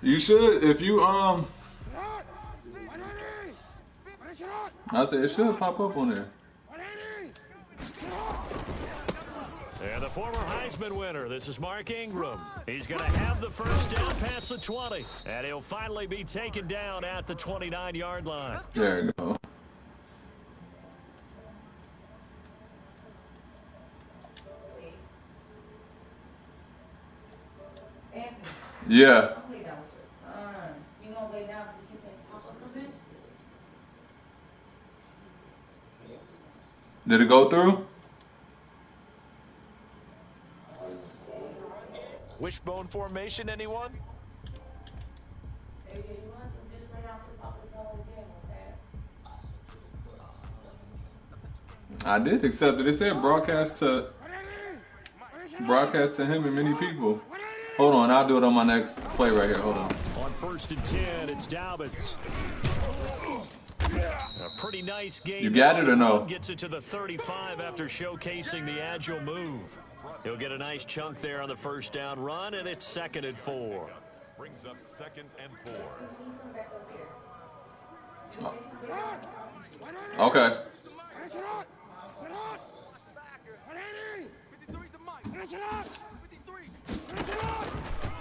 You should, if you I said it should pop up on there. And the former Heisman winner, this is Mark Ingram. He's going to have the first down past the 20. And he'll finally be taken down at the 29-yard line. There you go. Yeah. Did it go through? Wishbone formation, anyone? I did accept it. It said broadcast to him and many people. Hold on, I'll do it on my next play right here. Hold on. On 1st and 10, it's Dobbins. A pretty nice game. You got it or no? Gets it to the 35 after showcasing the agile move. He'll get a nice chunk there on the first down run, and it's 2nd and 4. Brings up 2nd and 4. Okay.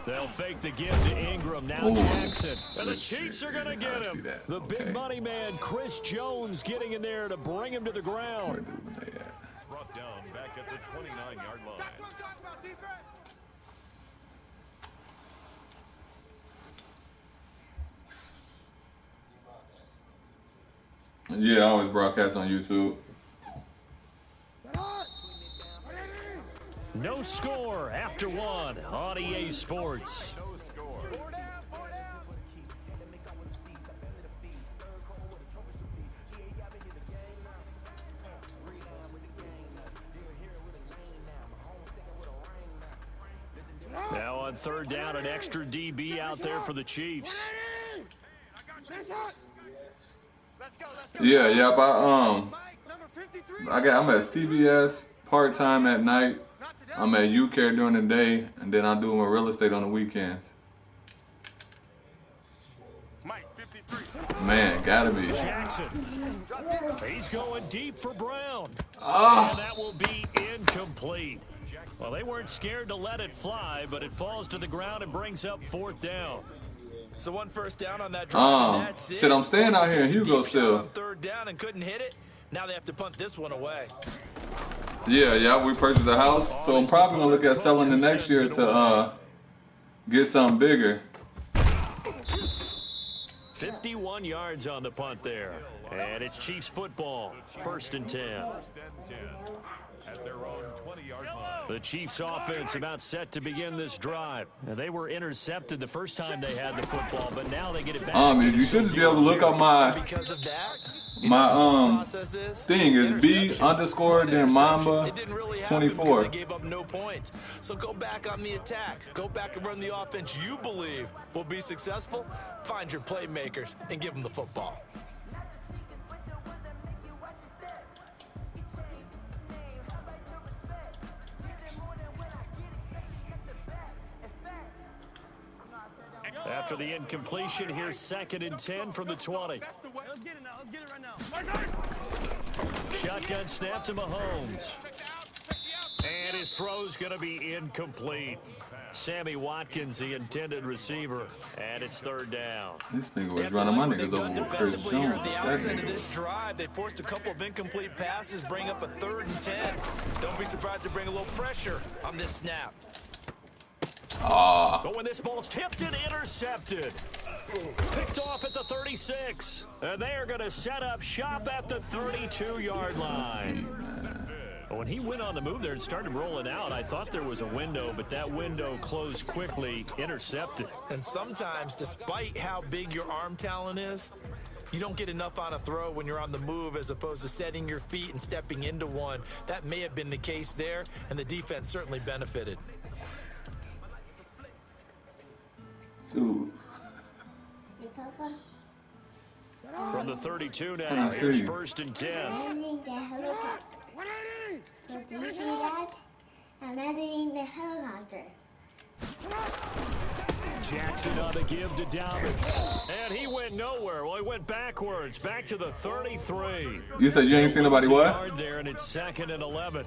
They'll fake the give to Ingram. Now Ooh. Jackson. And the Chiefs are going to get him. The Okay. big money man, Chris Jones, getting in there to bring him to the ground. Brought down back at the 29-yard line. Yeah, I always broadcast on YouTube. No score after 1 on EA Sports. No score. Now on 3rd down, an extra DB out there for the Chiefs. Yeah, yep. I'm at CBS part-time at night. I'm at UCare during the day, and then I do my real estate on the weekends. Man, gotta be. Jackson. He's going deep for Brown. Oh. And that will be incomplete. Well, they weren't scared to let it fly, but it falls to the ground and brings up 4th down. So 1 first down on that drive, and that's it. Shit, I'm staying out here in Hugo still. On 3rd down and couldn't hit it. Now they have to punt this one away. Yeah, we purchased a house, so I'm probably gonna look at selling the next year to get something bigger. 51 yards on the punt there. And it's Chiefs football. 1st and 10. 1st and 10 at their own 20-yard line. The Chiefs offense about set to begin this drive. Now, they were intercepted the first time they had the football, but now they get it back. You should just be able to look up my Because of that, thing is B_ then Mamba 24. They gave up no points. So go back on the attack. Go back and run the offense you believe will be successful. Find your playmakers and give them the football. After the incompletion, here's 2nd and 10 from the 20. Let's get it now. Let's get it right now. Shotgun snap to Mahomes. And his throw's going to be incomplete. Sammy Watkins, the intended receiver, and it's 3rd down. This nigga was running my niggas over with Chris Jones. Here at the outset of this drive, they forced a couple of incomplete passes, bring up a 3rd and 10. Don't be surprised to bring a little pressure on this snap. But when this ball's tipped and intercepted, picked off at the 36, and they are going to set up shop at the 32-yard line. When he went on the move there and started rolling out, I thought there was a window, but that window closed quickly, intercepted. And sometimes, despite how big your arm talent is, you don't get enough on a throw when you're on the move as opposed to setting your feet and stepping into one. That may have been the case there, and the defense certainly benefited. Dude. From the 32 now, here's 1st and 10. So do you see that? I'm editing the helicopter. Jackson on the give to Dobbins. And he went nowhere. Well, he went backwards, back to the 33. You said you ain't seen nobody what? There, and it's 2nd and 11.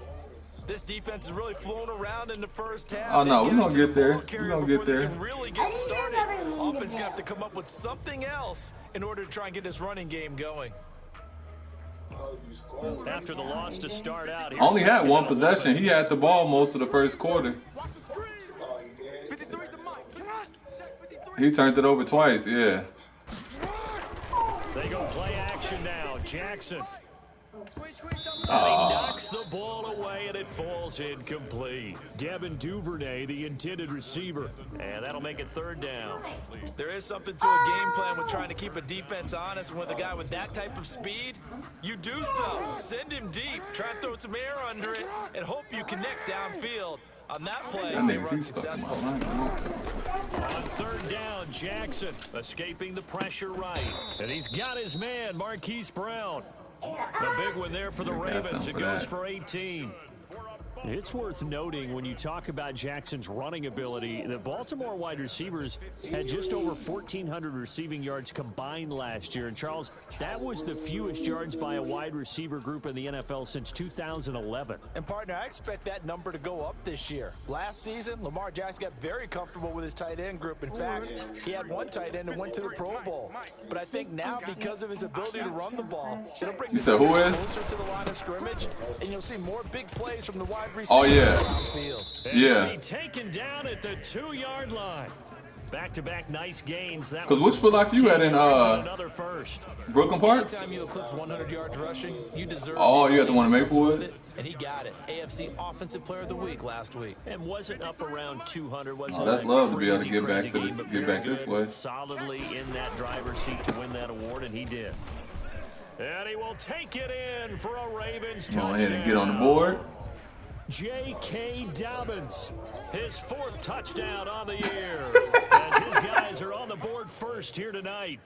This defense is really flown around in the first half. Oh, no, we're going to get there. We're going to get there. Really get started. Offense going to have to come up with something else in order to try and get this running game going. After the loss to start out, only had one possession. He had the ball most of the first quarter. He turned it over twice, yeah. They go play action now. Jackson. And he knocks the ball away, and it falls incomplete. Devin Duvernay, the intended receiver. And that'll make it 3rd down. There is something to a game plan with trying to keep a defense honest. And with a guy with that type of speed, you do so. Send him deep. Try and throw some air under it and hope you connect downfield. On that play, they were unsuccessful. On 3rd down, Jackson escaping the pressure right. And he's got his man, Marquise Brown. The big one there for the Ravens. It goes for 18. It's worth noting when you talk about Jackson's running ability, the Baltimore wide receivers had just over 1,400 receiving yards combined last year. And, Charles, that was the fewest yards by a wide receiver group in the NFL since 2011. And, partner, I expect that number to go up this year. Last season, Lamar Jackson got very comfortable with his tight end group. In fact, he had one tight end and went to the Pro Bowl. But I think now, because of his ability to run the ball, it'll bring the closer to the line of scrimmage, and you'll see more big plays from the wide receiver. Oh, yeah. Yeah. Be taken down at the 2-yard line. Back-to-back nice gains. Because which foot lock you at in Brooklyn Park? Anytime you eclipse 100 yards rushing, you deserve. Oh, you had the one in Maplewood? And he got it. AFC Offensive Player of the Week last week. And wasn't up around 200. Oh, that's love to be able to get back to this way. Solidly in that driver's seat to win that award, and he did. And he will take it in for a Ravens touchdown. Go ahead and get on the board. J.K. Dobbins, his 4th touchdown on the year. As his guys are on the board first here tonight.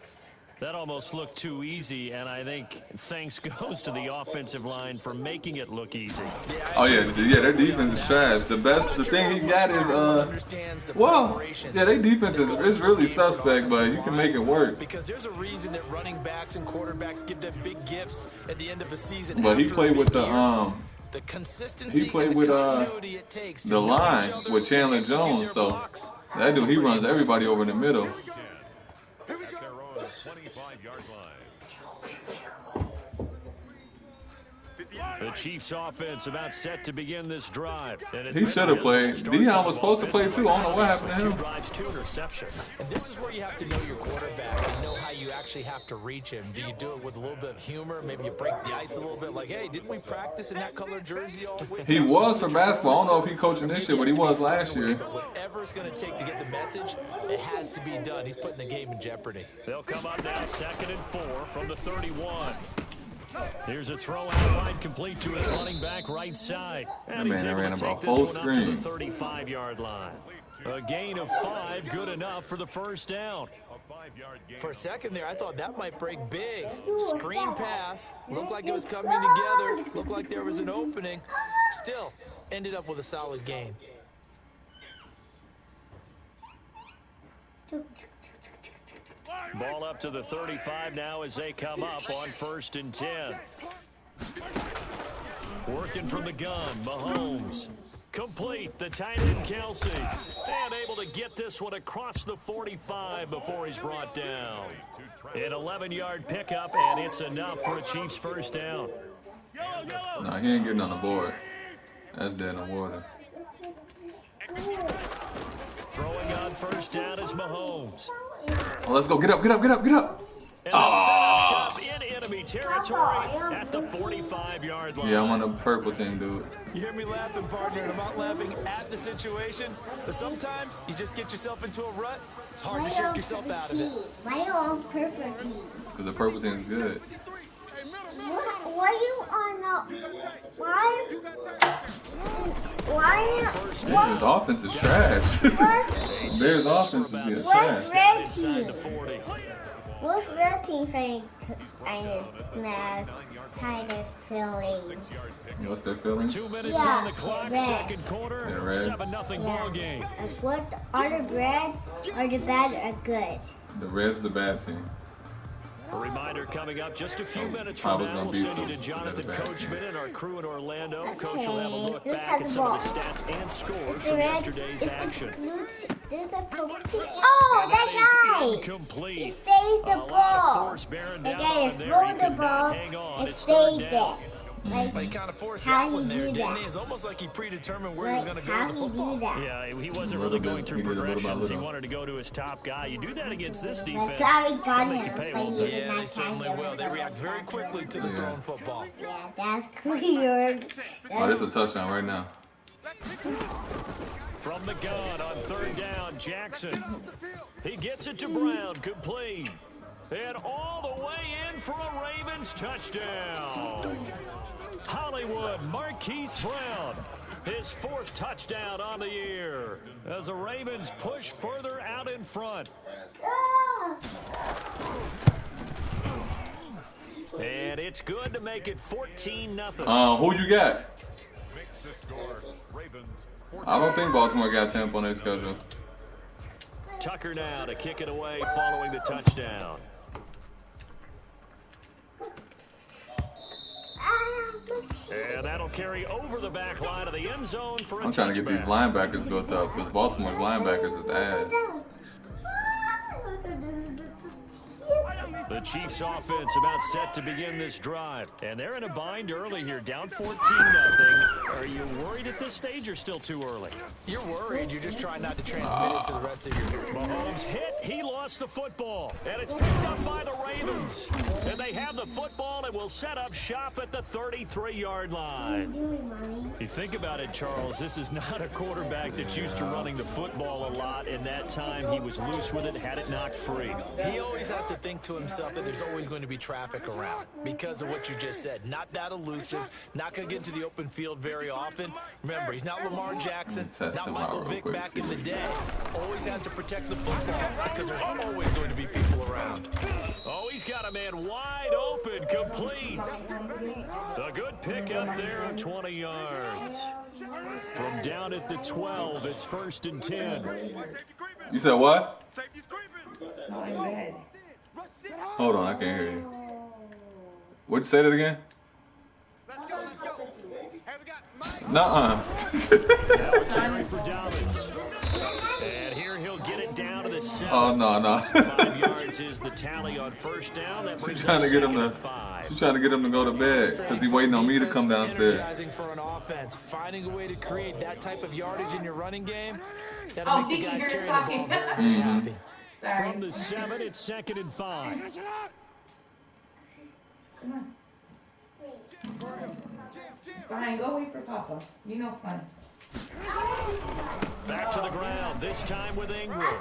That almost looked too easy, and I think thanks goes to the offensive line for making it look easy. Oh, yeah, their defense is trash. The thing he got is, their defense is really suspect, but you can make it work. Because there's a reason that running backs and quarterbacks give them big gifts at the end of the season. But he played with the consistency, he played with the line with Chandler Jones, so that dude, he runs everybody over in the middle. The Chiefs offense about set to begin this drive. He should have played. Deion was supposed to play too. I don't know what happened to him. 2 drives, 2 interceptions. And this is where you have to know your quarterback and know how you actually have to reach him. Do you do it with a little bit of humor? Maybe you break the ice a little bit like, hey, didn't we practice in that color jersey all week? He was for basketball. I don't know if he's coaching this year, but he was last year. But whatever it's going to take to get the message, it has to be done. He's putting the game in jeopardy. They'll come up now 2nd and 4 from the 31. Here's a throw out wide, complete to his running back right side. And he's able to take this one up to the 35-yard line. A gain of 5, good enough for the 1st down. For a second there, I thought that might break big. Screen pass. Looked like it was coming together. Looked like there was an opening. Still, ended up with a solid gain. Ball up to the 35 now as they come up on 1st and 10. Working from the gun, Mahomes. Complete, the tight end Kelsey. And able to get this one across the 45 before he's brought down. An 11-yard pickup, and it's enough for a Chiefs 1st down. No, he ain't getting on the board. That's dead in the water. Throwing on 1st down is Mahomes. Oh, let's go. Get up. And they'll set up shop in enemy territory at the 45-yard line. Yeah, I'm on the purple team, dude. You hear me laughing, partner, and I'm not laughing at the situation. But sometimes you just get yourself into a rut. It's hard to shake yourself out of it. Why are you on purple team? Because the purple team is good. Why are you on His offense is trash. Bears offense is trash. What's red team? What's red team saying? I'm just mad. kind of feeling. What's that feeling? 2 minutes on the clock, red. second quarter, Yeah, red. 7-0 ball game. What are the Reds or the bad or good? The Reds, the bad team. A reminder coming up just a few minutes I from was now. gonna We'll beat send you to them. Jonathan They're the bad Coachman team. and our crew in Orlando. Okay, Coach will have a look this back has at the some of ball. the stats and scores The from Reds yesterday's is action. There's a penalty. Oh, And that that guy! is He incomplete. saved the A lot of ball. force bearing The down guy on him there. He rolled the could ball not hang on. and It's third saved down. it. Like, But he kind of forced how that do one you there, do didn't that? he? It's almost like he predetermined where he Like, was going to go how with do the you do football. that? Yeah, he wasn't A really little going bit. through He did a little by progressions. He little. wanted to go to his top guy. You do that against this That's defense. how we got they'll make you him. pay a But little he bit. did Yeah, they not certainly catch will. it. They react very quickly to the thrown football. Yeah, that's weird. Oh, this is a touchdown right now. From the gun on third down, Jackson. He gets it to Brown, complete. And all the way in for a Ravens touchdown. Hollywood Marquise Brown, his fourth touchdown on the year as the Ravens push further out in front. And it's good to make it 14-0. Who you got? Makes the score. Ravens. I don't think Baltimore got Tampa on their schedule. Tucker now to kick it away following the touchdown. And that'll carry over the back line of the end zone for a I'm trying to get these touchback. linebackers built up because Baltimore's linebackers is ass. The Chiefs offense about set to begin this drive. And they're in a bind early here, down 14-0. Are you worried at this stage or still too early? You're worried. You're just trying not to transmit it to the rest of your Mahomes hit. He lost the football. And it's picked up by the Ravens. And they have the football and will set up shop at the 33-yard line. You think about it, Charles, this is not a quarterback that's used to running the football a lot. In that time, he was loose with it, had it knocked free. He always has to think to himself that there's always going to be traffic around because of what you just said. Not that elusive, not going to get into the open field very often. Remember, he's not Lamar Jackson, not Michael Vick back in the day. Always has to protect the football because there's always going to be people around. Oh, he's got a man wide open, complete. A good pick up there of 20 yards. From down at the 12, it's 1st and 10. You said what? No, in bed. Hold on, I can't hear you. What'd you say that again? Let's go, let's go. Hey, we got Mike. Nuh-uh. Now a carry for Dobbins. And here he'll get it down to the 7. Oh, no. 5 yards is the tally on first down. That brings She's trying us to get him 2nd to. and 5. She's trying to get him to go to bed because he's waiting on me to come downstairs. Energizing for an offense, finding a way to create that type of yardage in your running game, that'll make the guys carrying the ball very, very happy. From the 7, it's 2nd and 5. Come on. Fine, go wait for Papa. You know fun. Back to the ground, this time with Ingram.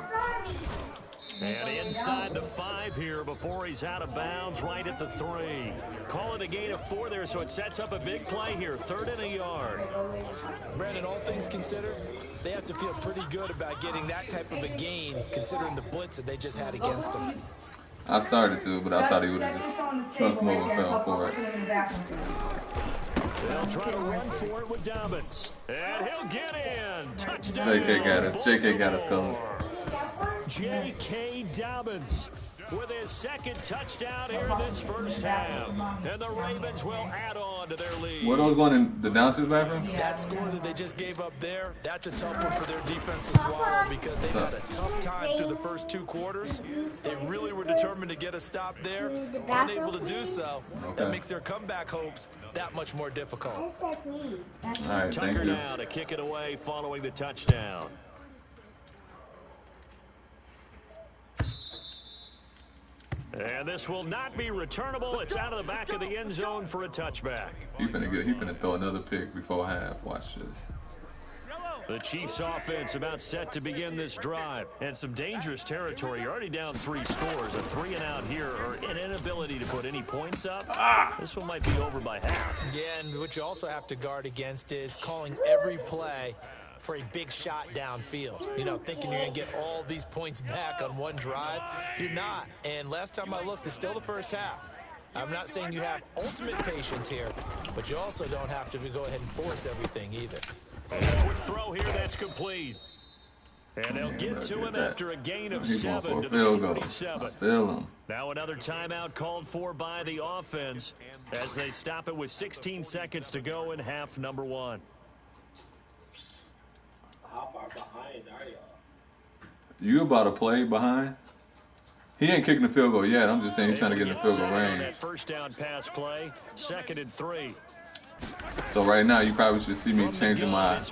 And inside the 5 here before he's out of bounds right at the 3. Call it a gain of 4 there, so it sets up a big play here. 3rd and a yard. Brandon, all things considered, they have to feel pretty good about getting that type of a gain considering the blitz that they just had against them. I started to, but I thought he would have just chunked him over and fell for it. They'll try to run for it with Dobbins. And he'll get in. Touchdown. JK got us. JK got us covered. J.K. Dobbins with his 2nd touchdown here in this first half. And the Ravens will add on to their lead. Were those going in the downstairs bathroom? That score that they just gave up there, that's a tough one for their defense to swallow because they've had a tough time through the first 2 quarters. They really were determined to get a stop there, unable to do so. That makes their comeback hopes that much more difficult. All right, thank Tucker you. now to kick it away following the touchdown. And this will not be returnable. It's out of the back of the end zone for a touchback. He finna throw another pick before half. Watch this. The Chiefs offense about set to begin this drive. And some dangerous territory. You're already down 3 scores. A 3 and out here, or an inability to put any points up. This one might be over by half. Yeah, and what you also have to guard against is calling every play for a big shot downfield. You know, thinking you're going to get all these points back on one drive. You're not. And last time I looked, it's still the first half. I'm not saying you have ultimate patience here, but you also don't have to go ahead and force everything either. Quick throw here, that's complete. And they'll get to him after a gain of 7 to the 47. Feel him. Now another timeout called for by the offense as they stop it with 16 seconds to go in half number 1. How far behind are y'all? You about to play behind? He ain't kicking the field goal yet. I'm just saying he's trying to get in the field goal range. That first down pass play, 2nd and 3. So right now you probably should see me changing my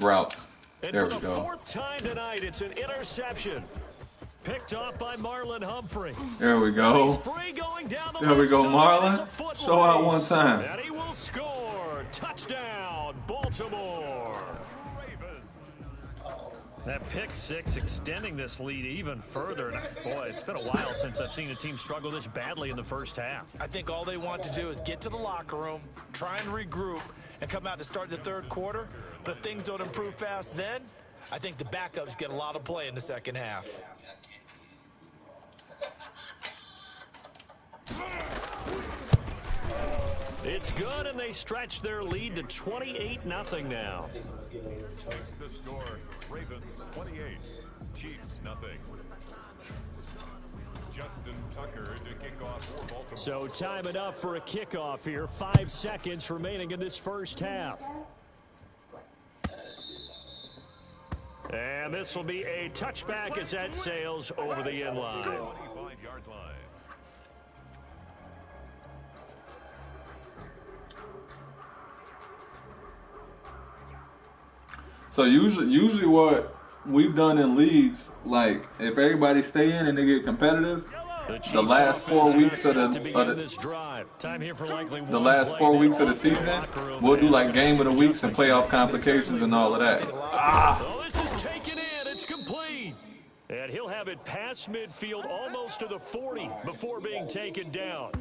routes. And there for we the go. 4th time tonight, it's an interception. Picked off by Marlon Humphrey. There we go. He's free going down the There we go, left side. Marlon. Show out one time. And he will score. Touchdown, Baltimore. That pick 6 extending this lead even further. And boy, it's been a while since I've seen a team struggle this badly in the first half. I think all they want to do is get to the locker room, try and regroup, and come out to start the 3rd quarter. But if things don't improve fast then, I think the backups get a lot of play in the 2nd half. It's good, and they stretch their lead to 28-0 now. Makes the score Ravens 28, Chiefs nothing. Justin Tucker to kick off for Baltimore. So time enough for a kickoff here. 5 seconds remaining in this first half. And this will be a touchback as that sails over the end line. 25-yard line. So usually what we've done in leagues, like if everybody stay in and they get competitive, the last 4 weeks of the last 4 weeks of the season, we'll do like game of the weeks and playoff complications and all of that. Oh, this is taken in. It's complete. And he'll have it past midfield almost to the 40 before being taken down.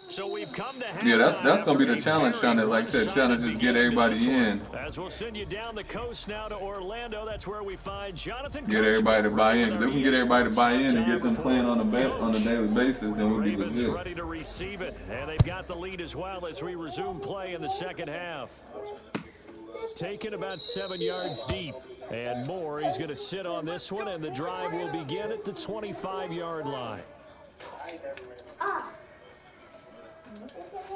So we've come to halftime. Yeah, that's gonna be the challenge, Sean. Like I said, trying to just get everybody in. As we'll send you down the coast now to Orlando. That's where we find Jonathan. Get everybody to buy in. If we can get everybody to buy in and get them playing on a daily basis, then we'll be legit. Ready to receive it, and they've got the lead as well as we resume play in the 2nd half. Taken about 7 yards deep, and more. He's going to sit on this one, and the drive will begin at the 25-yard line.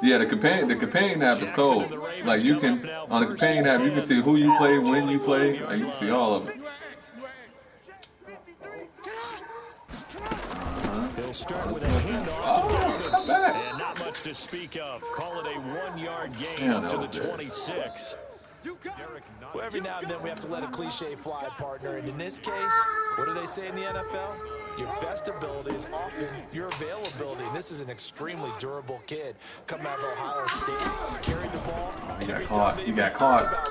Yeah, the companion app is cold. Like you can on the companion app, you can see who you play, when you play, and you can see all of it. They'll start with a handoff to Dobbins, and not much to speak of. Call it a 1-yard gain up to the 26. Well, every now and then we have to let a cliche fly, partner. And in this case, what do they say in the NFL? Your best ability is often your availability. And this is an extremely durable kid coming out of Ohio State. Carried the ball. He got caught. He got caught.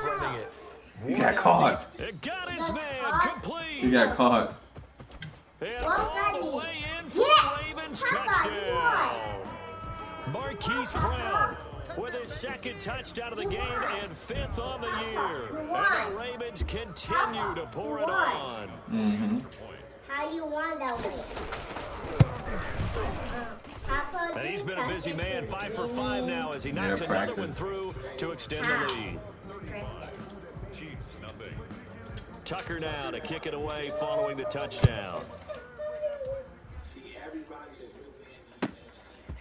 He got caught. It got his man complete. He got caught. And all the way in for the Ravens touchdown. Marquise Brown with his 2nd touchdown of the game and 5th on the year. And the Ravens continue to pour it on. How you want that way? And he's been a busy man, 5 for 5 now as he knocks another one through to extend the lead. Chiefs nothing. Tucker now to kick it away following the touchdown.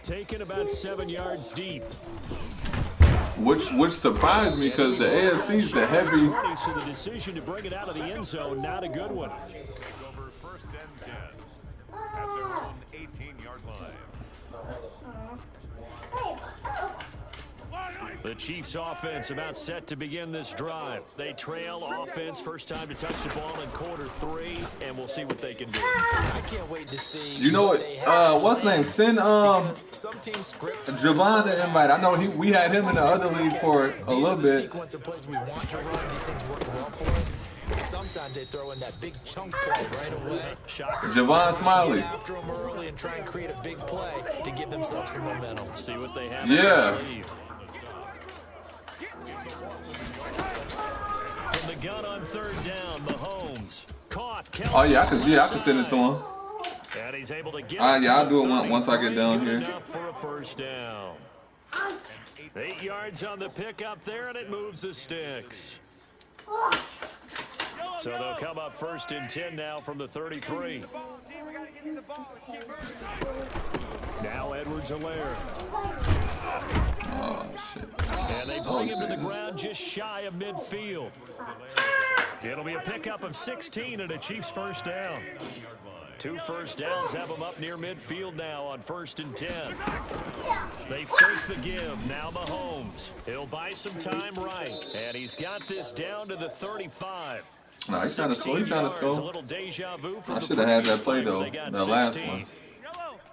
Taken about 7 yards deep. Which surprised me because the AFC's the heavy. So the decision to bring it out of the end zone, not a good one. Over 1st and 10 at their own 18-yard line. The Chiefs offense about set to begin this drive. They trail offense, first time to touch the ball in quarter 3, and we'll see what they can do. I can't wait to see. You know what? What's his name? Send Javon the invite. I know we had him in the other league for a little bit. Sequence of plays we want to run. These things work well for us. But sometimes they throw in that big chunk play right away. Shocker. Javon Smiley. Get after them early and try and create a big play to give themselves some momentum. See what they have. Yeah. From the gun on third down. Mahomes caught. Kelsey Oh yeah, I can send it to him. And he's able to get Yeah, I'll do it once I get down here. Enough for a first down. 8 yards on the pickup there, and it moves the sticks. So they'll come up 1st and 10 now from the 33. Now Edwards-Helaire. Oh, shit. And they bring him to the ground just shy of midfield. It'll be a pickup of 16 and a Chiefs first down. 2 first downs have them up near midfield now on 1st and 10. They fake the give. Now Mahomes. He'll buy some time right. And he's got this down to the 35. No, he's trying to score. He's trying to score. A little deja vu from I should have had that play, though, the last one.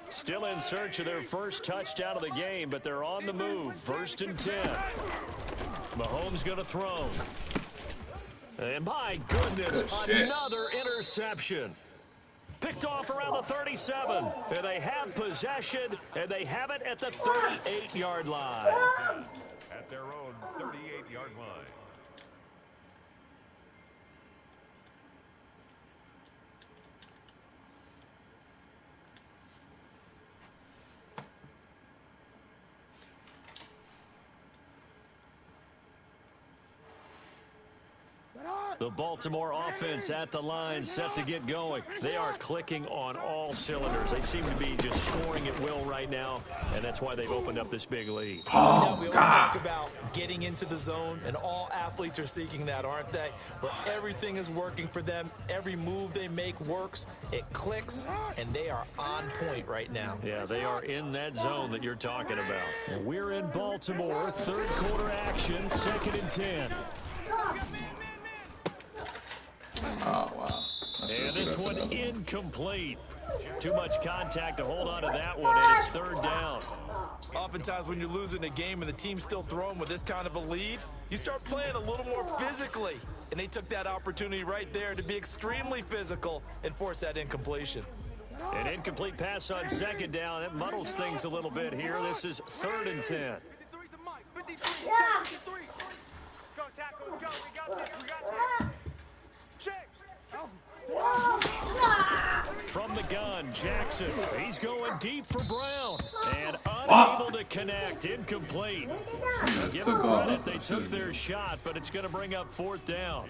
Still in search of their first touchdown of the game, but they're on the move. 1st and 10. Mahomes going to throw. And my goodness, another interception. Picked off around the 37. And they have possession, and they have it at the 38-yard line. At their own 38-yard line. The Baltimore offense at the line, set to get going. They are clicking on all cylinders. They seem to be just scoring at will right now, and that's why they've opened up this big lead. Oh, we always talk about getting into the zone, and all athletes are seeking that, aren't they? Where everything is working for them. Every move they make works. It clicks, and they are on point right now. Yeah, they are in that zone that you're talking about. We're in Baltimore, 3rd quarter action, 2nd and 10. Oh, wow. And this one incomplete. Too much contact to hold on to that one, and it's 3rd down. Oftentimes when you're losing a game and the team's still throwing with this kind of a lead, you start playing a little more physically. And they took that opportunity right there to be extremely physical and force that incompletion. An incomplete pass on 2nd down. That muddles things a little bit here. This is 3rd and 10. Go, tackle, let's go. We got this. We got this. Check. From the gun, Jackson. He's going deep for Brown. And unable to connect. Incomplete. Give them credit. They took their shot, but it's going to bring up 4th down.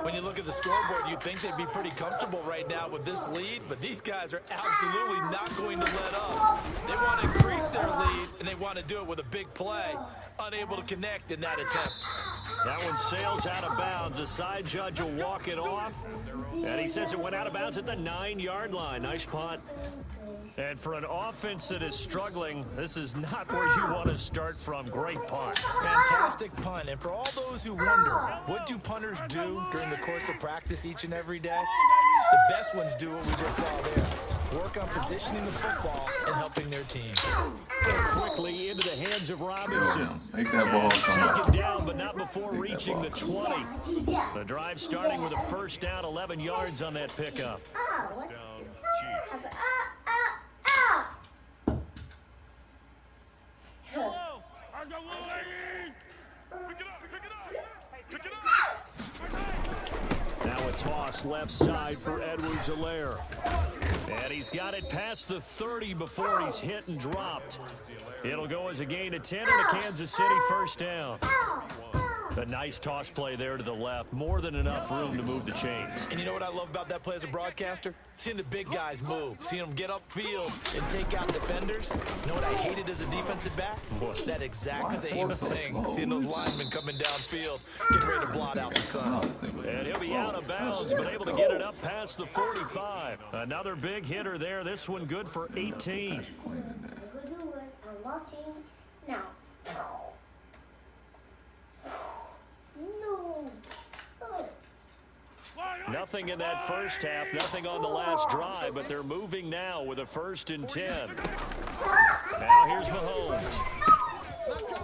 When you look at the scoreboard, you'd think they'd be pretty comfortable right now with this lead, but these guys are absolutely not going to let up. They want to increase their lead, and they want to do it with a big play. Unable to connect in that attempt. That one sails out of bounds. The side judge will walk it off. And he says it went out of bounds at the 9-yard line. Nice punt. And for an offense that is struggling, this is not where you want to start from. Great punt. Fantastic punt. And for all those who wonder, what do punters do during the course of practice each and every day? The best ones do what we just saw there. Work on positioning the football and helping their team. Quickly into the hands of Robinson. Make that ball come Take it down, but not before reaching the 20. The drive starting with a first down, 11 yards on that pickup. First down, Chiefs. Hello. Pick it up. Pick it up. Pick it up. Now a toss left side for Edwards-Helaire. And he's got it past the 30 before he's hit and dropped. It'll go as a gain of 10 and a Kansas City first down. A nice toss play there to the left. More than enough room to move the chains. And you know what I love about that play as a broadcaster? Seeing the big guys move. Seeing them get upfield and take out defenders. You know what I hated as a defensive back? That exact same thing. Seeing those linemen coming downfield, getting ready to blot out the sun. And he'll be out of bounds, but able to get it up past the 45. Another big hitter there. This one good for 18. I'm watching now. No. Nothing in that first half, nothing on the last drive, but they're moving now with a 1st and 10. Now here's Mahomes.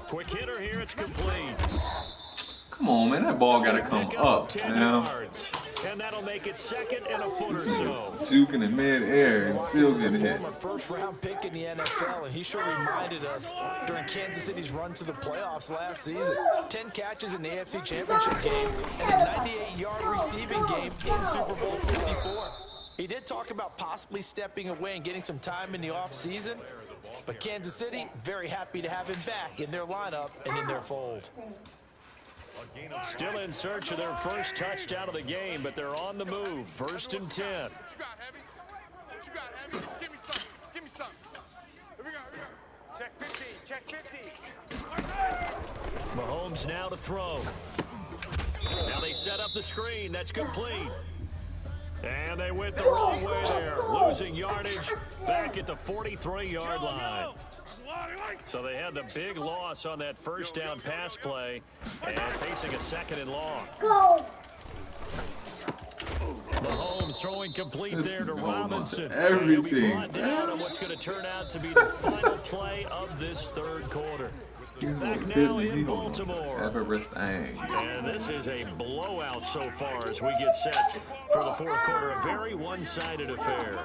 Quick hitter here, it's complete. Come on, man. That ball got to come up, man. And that'll make it second and a foot or so. Juking in mid-air and still getting hit. Former first-round pick in the NFL, and he sure reminded us during Kansas City's run to the playoffs last season. 10 catches in the AFC Championship game and a 98-yard receiving game in Super Bowl 54. He did talk about possibly stepping away and getting some time in the offseason, but Kansas City very happy to have him back in their lineup and in their fold. Still in search of their first touchdown of the game, but they're on the move. 1st and 10. What you got, Heavy? What you got, Heavy? Give me something. Give me something. Here we go. Here we go. Check 15. Check 15. Mahomes now to throw. Now they set up the screen. That's complete. And they went the wrong way there. Losing yardage back at the 43-yard line. So they had the big loss on that first down pass play and facing a 2nd and long. Go. Mahomes throwing complete there to Robinson. Everything. He'll be brought down on what's going to turn out to be the final play of this 3rd quarter. Back now in Baltimore. And this is a blowout so far as we get set for the 4th quarter. A very one-sided affair.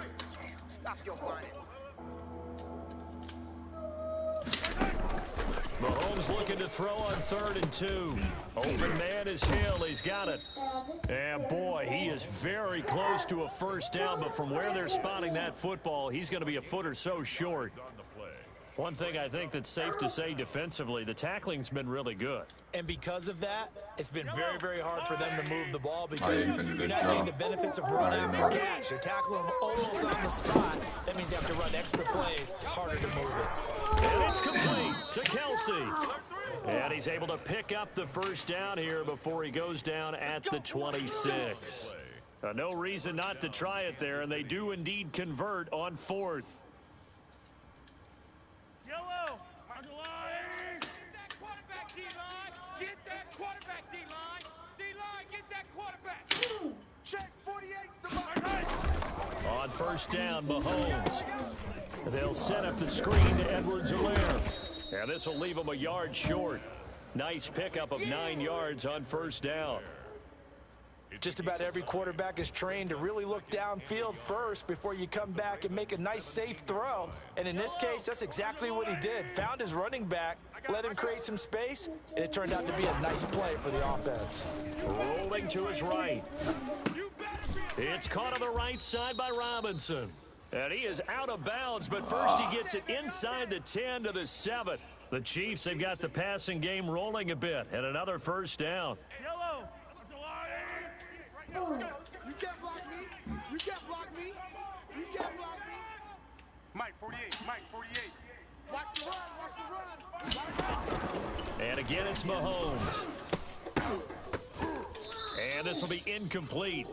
Stop your whining. Mahomes looking to throw on 3rd and 2. Open man is Hill. He's got it. And boy, he is very close to a first down, but from where they're spotting that football, he's going to be a foot or so short. One thing I think that's safe to say defensively, the tackling's been really good. And because of that, it's been very, very hard for them to move the ball because you're not getting the benefits of run after catch. You're tackling them almost on the spot. That means you have to run extra plays, harder to move it. And it's complete to Kelsey. And he's able to pick up the first down here before he goes down at the 26. No reason not to try it there, and they do indeed convert on 4th. Yellow. On the line. Get that quarterback, D-line. Get that quarterback, D-line. D-line, get that quarterback. Check 48's the mark. On first down, Mahomes. They'll set up the screen to Edwards-Helaire. And this will leave them a yard short. Nice pickup of 9 yards on first down. Just about every quarterback is trained to really look downfield first before you come back and make a nice, safe throw. And in this case, that's exactly what he did. Found his running back, let him create some space, and it turned out to be a nice play for the offense. Rolling to his right. It's caught on the right side by Robinson. And he is out of bounds, but first he gets it inside the 10 to the 7. The Chiefs have got the passing game rolling a bit, and another first down. Yellow. You can't block me. You can't block me. You can't block me. Mike 48. Mike 48. Watch the run. Watch the run. And again, it's Mahomes. And this will be incomplete.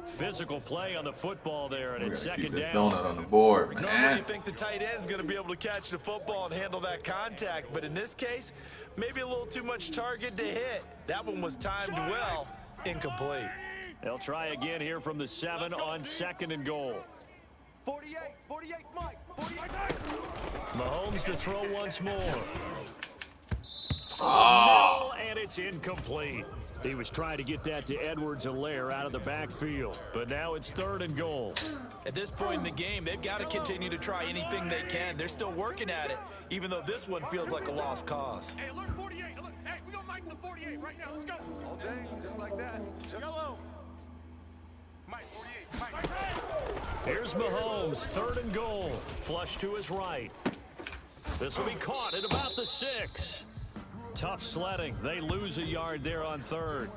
Physical play on the football there, and it's 2nd down. Donut on the board, man. Normally you think the tight end's going to be able to catch the football and handle that contact, but in this case, maybe a little too much target to hit. That one was timed well. Incomplete. They'll try again here from the 7 on 2nd and goal. 48. 48, Mike. 48. Mahomes to throw once more. Oh, no, and it's incomplete. He was trying to get that to Edwards-Helaire out of the backfield, but now it's 3rd and goal. At this point in the game, they've got to continue to try anything they can. They're still working at it, even though this one feels like a lost cause. Hey, alert 48. Alert. Hey, we got Mike in the 48 right now. Let's go. All day, just like that. Yellow. Mike 48. Mike. Here's Mahomes, 3rd and goal. Flush to his right. This will be caught at about the 6. Tough sledding. They lose a yard there on 3rd.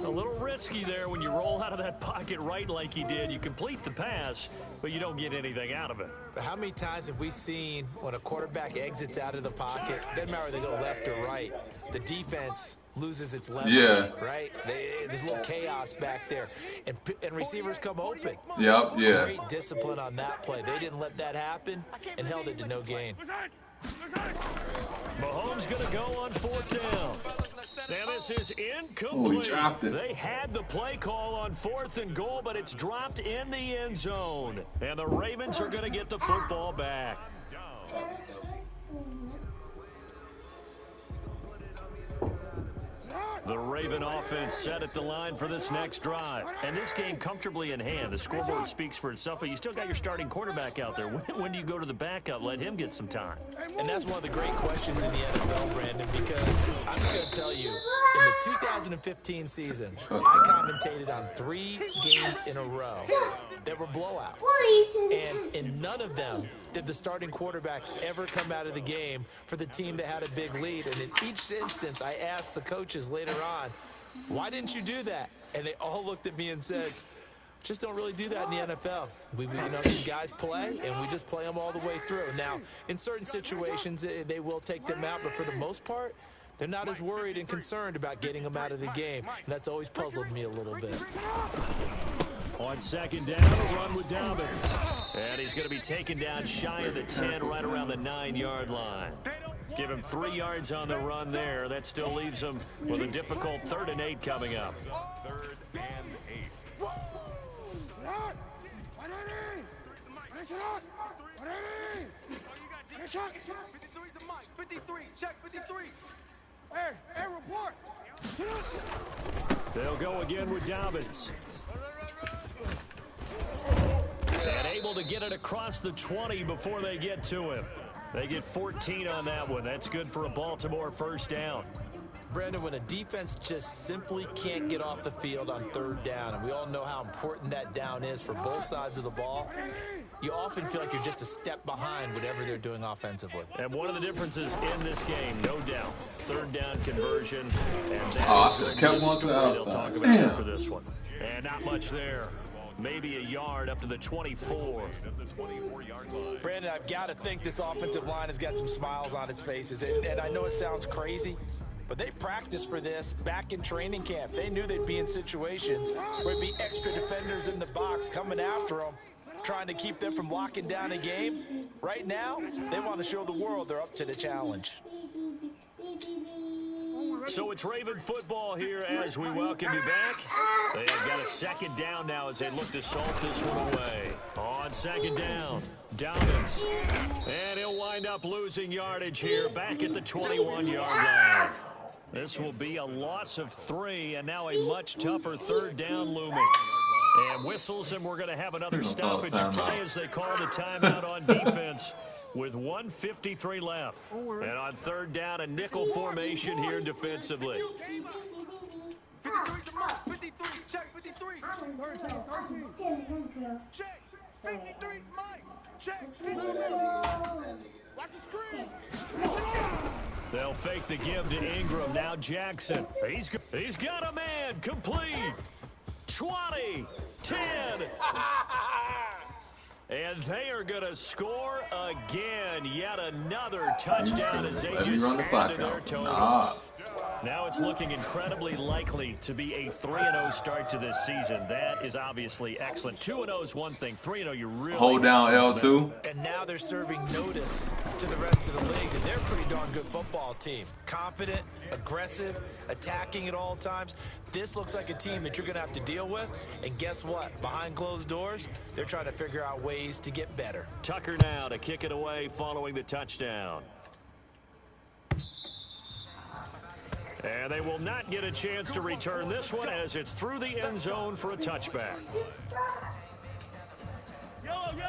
A little risky there when you roll out of that pocket right like he did. You complete the pass, but you don't get anything out of it. But how many times have we seen when a quarterback exits out of the pocket, doesn't matter whether they go left or right, the defense loses its leverage, right? There's a little chaos back there, and receivers come open. Yep, yeah. Great discipline on that play. They didn't let that happen and held it to no gain. Mahomes going to go on 4th down. And this is incomplete. Oh, he dropped it. They had the play call on 4th and goal, but it's dropped in the end zone. And the Ravens are going to get the football back. The Ravens Raven offense set at the line for this next drive. And this game comfortably in hand. The scoreboard speaks for itself, but you still got your starting quarterback out there. When do you go to the backup? Let him get some time. And that's one of the great questions in the NFL, Brandon, because I'm just going to tell you, in the 2015 season, I commentated on 3 games in a row that were blowouts. And in none of them did the starting quarterback ever come out of the game for the team that had a big lead. And in each instance, I asked the coaches later on, why didn't you do that? And they all looked at me and said, just don't really do that in the NFL. You know, these guys play, and we just play them all the way through. Now, in certain situations, they will take them out, but for the most part, they're not as worried and concerned about getting them out of the game. And that's always puzzled me a little bit. On second down, a run with Dobbins. And he's going to be taken down shy of the 10, right around the 9-yard line. Give him 3 yards on the run there. That still leaves him with a difficult 3rd and 8 coming up. 3rd and 8. Hey, report. They'll go again with Dobbins. And able to get it across the 20 before they get to him. They get 14 on that one. That's good for a Baltimore 1st down. Brandon, when a defense just simply can't get off the field on 3rd down, and we all know how important that down is for both sides of the ball, you often feel like you're just a step behind whatever they're doing offensively. And one of the differences in this game, no doubt, 3rd down conversion. And I should have kept one to the outside. They'll talk about that for this one. And not much there. Maybe a yard up to the 24. Brandon, I've got to think this offensive line has got some smiles on its faces. And I know it sounds crazy, but they practiced for this back in training camp. They knew they'd be in situations where there'd be extra defenders in the box coming after them, trying to keep them from locking down a game. Right now, they want to show the world they're up to the challenge. So it's Raven football here as we welcome you back. They've got a 2nd down now as they look to salt this one away. On 2nd down, Dobbins. And he'll wind up losing yardage here back at the 21-yard line. This will be a loss of 3, and now a much tougher 3rd down looming. And whistles, and we're going to have another stoppage play as they call the timeout on defense with 1:53 left. And on 3rd down, a nickel formation here defensively. 53 to Mike. 53. Check 53. 13. Check. 53 Mike. Check. 53. Watch the screen. They'll fake the give to Ingram. Now Jackson. He's got a man. Complete. 20. 10. And they are going to score again. Yet another touchdown as they just added their totals. Now it's looking incredibly likely to be a 3-0 start to this season. That is obviously excellent. 2-0 is one thing. 3-0, you really hold down L2. And now they're serving notice to the rest of the league that they're a pretty darn good football team. Confident, aggressive, attacking at all times. This looks like a team that you're going to have to deal with. And guess what? Behind closed doors, they're trying to figure out ways to get better. Tucker now to kick it away following the touchdown. And they will not get a chance to return this one as it's through the end zone for a touchback.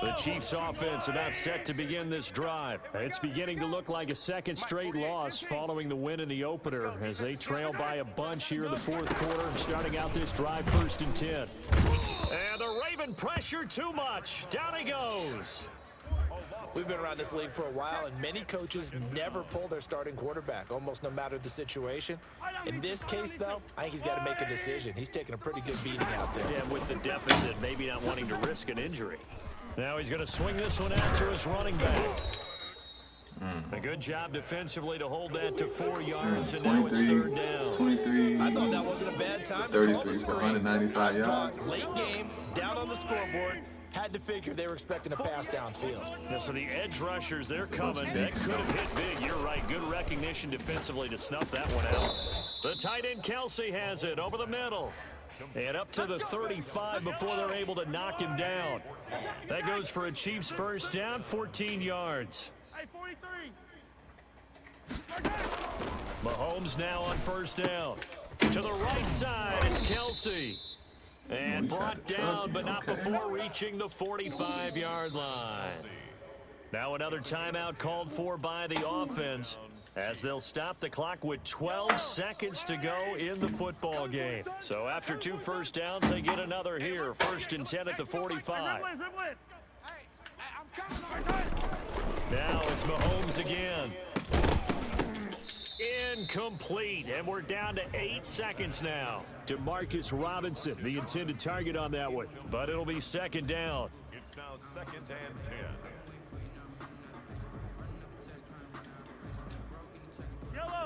The Chiefs offense about set to begin this drive. It's beginning to look like a 2nd straight loss following the win in the opener as they trail by a bunch here in the 4th quarter, starting out this drive 1st and 10. And the Raven pressure too much. Down he goes. We've been around this league for a while, and many coaches never pull their starting quarterback, almost no matter the situation. In this case, though, I think he's got to make a decision. He's taking a pretty good beating out there. Yeah, with the deficit, maybe not wanting to risk an injury. Now he's going to swing this one out to his running back. A good job defensively to hold that to 4 yards, and now it's 3rd down. 23. I thought that wasn't a bad time to call the screen. 195 yards. Late game, down on the scoreboard. Had to figure they were expecting a pass downfield. Yeah, so the edge rushers, they're coming. That could have hit big. You're right. Good recognition defensively to snuff that one out. The tight end Kelsey has it over the middle. And up to the 35 before they're able to knock him down. That goes for a Chiefs 1st down, 14 yards. Hey, 43. Mahomes now on 1st down. To the right side, it's Kelsey. And brought down, but not before reaching the 45-yard line. Now another timeout called for by the offense, as they'll stop the clock with 12 seconds to go in the football game. So after 2 first downs, they get another here. 1st and 10 at the 45. Now it's Mahomes again. Incomplete, and we're down to 8 seconds now. DeMarcus Robinson, the intended target on that one, but it'll be 2nd down. It's now 2nd and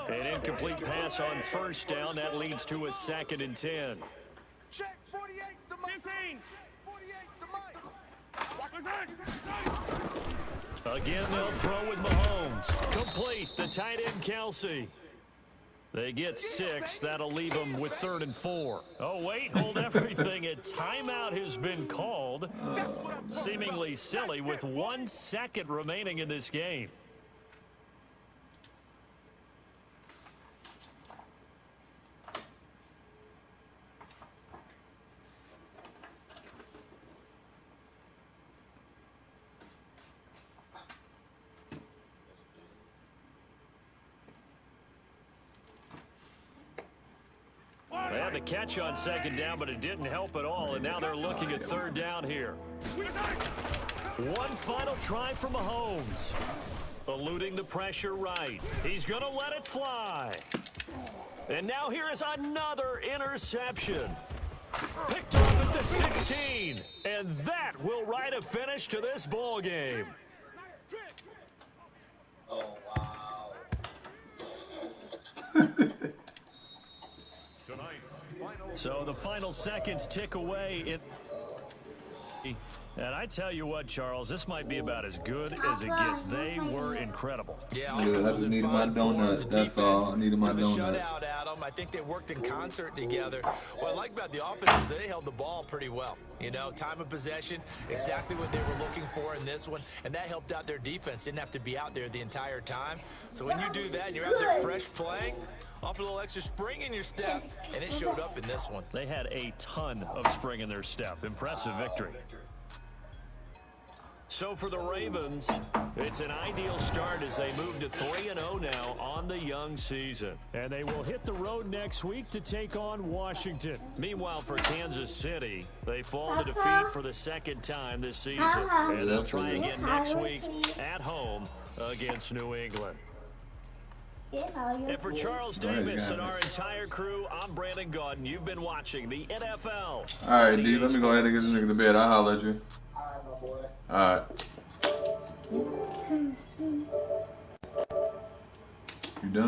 10. An incomplete pass on 1st down. That leads to a 2nd and 10. Check 48's the Mike. 48's the Mike. Again, they'll throw with Mahomes. Complete. The tight end, Kelsey. They get 6. That'll leave them with 3rd and 4. Oh, wait. Hold everything. A timeout has been called. Seemingly silly with 1 second remaining in this game. They had the catch on 2nd down, but it didn't help at all, and now they're looking at 3rd down here. One final try for Mahomes. Eluding the pressure right. He's going to let it fly. And now here is another interception. Picked off at the 16. And that will write a finish to this ball game. Oh, wow. So the final seconds tick away. And I tell you what, Charles, this might be about as good as it gets. They were incredible. Yeah, I just needed my donut. That's all. I needed my donut. Shutout, Adam. I think they worked in concert together. What I like about the offense is that they held the ball pretty well. You know, time of possession, exactly what they were looking for in this one, and that helped out their defense. Didn't have to be out there the entire time. So when you do that and you're out there fresh playing, off a little extra spring in your step, and it showed up in this one. They had a ton of spring in their step. Impressive victory. So for the Ravens, it's an ideal start as they move to 3-0 now on the young season. And they will hit the road next week to take on Washington. Meanwhile, for Kansas City, they fall to defeat for the 2nd time this season. And they'll try again next week at home against New England. And for Charles Davis and our entire crew, I'm Brandon Gaudin. You've been watching the NFL. All right, D, let me go ahead and get this nigga to bed. I'll holler at you. All right.